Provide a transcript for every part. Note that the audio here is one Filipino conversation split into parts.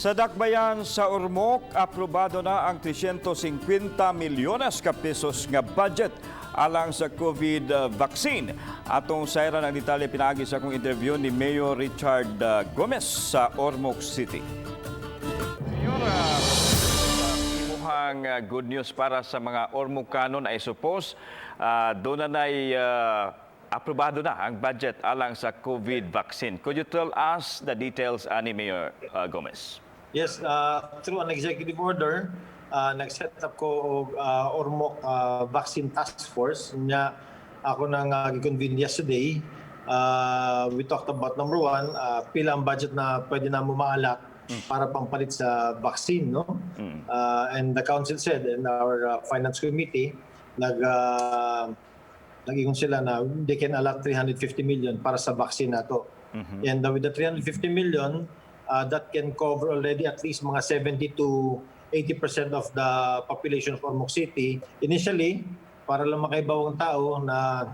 Sa dakbayan sa Ormoc, aprobado na ang 350 milyones ka pesos nga budget alang sa COVID vaccine. Atong sayra ng detalye pinagi sa akong interview ni Mayor Richard Gomez sa Ormoc City. Mayor, imuhang good news para sa mga Ormocanon, I suppose. Doon na aprobado na ang budget alang sa COVID vaccine. Could you tell us the details, ani Mayor Gomez? Yes, through an executive order, nag-set up ko Ormoc Vaccine Task Force. Nya ako nang gi-convene yesterday. We talked about number one, pila ang budget na pwede na maalak para pampalit sa vaccine, no? And the council said, and our finance committee, nag-ingon sila na they can allot 350 million para sa vaccine na to. And with the 350 million, that can cover already at least mga 70 to 80% of the population of Ormoc City. Initially, para lang makaibawang tao na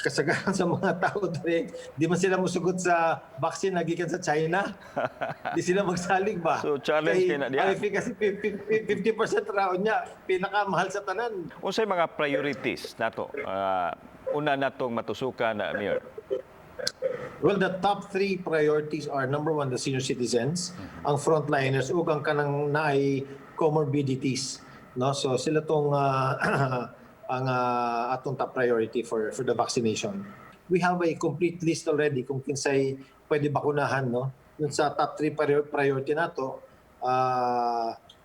kasagaran sa mga tao dali, di man sila musugot sa vaccine na gikan sa China. Di sila magsalig ba? So challenge kay na diyan. Kasi 50% raon niya, pinakamahal sa tanan. Unsay mga priorities nato? Una natong matusukan, Mayor. Well, the top three priorities are number one, the senior citizens, ang frontliners, ug ang kanang naay comorbidities. No? So sila tong ang atong top priority for the vaccination. We have a complete list already kung kinsay pwede bakunahan, no? Yun sa top three priority nato,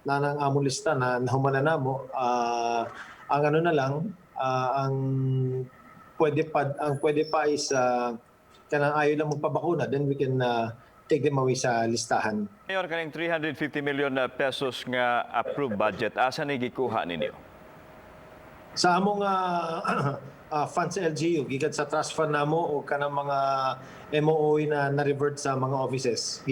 nanang among lista na nahumanan namo, ang ano na lang, ang pwede pa is kanang ayaw lang magpabakuna, then we can take them away sa listahan. Mayor, kaning 350 million pesos nga approved budget, asa ni gikuha ninyo? Sa among funds sa LGU, gikan sa trust fund namo o kanang mga MOOE na na-revert sa mga offices.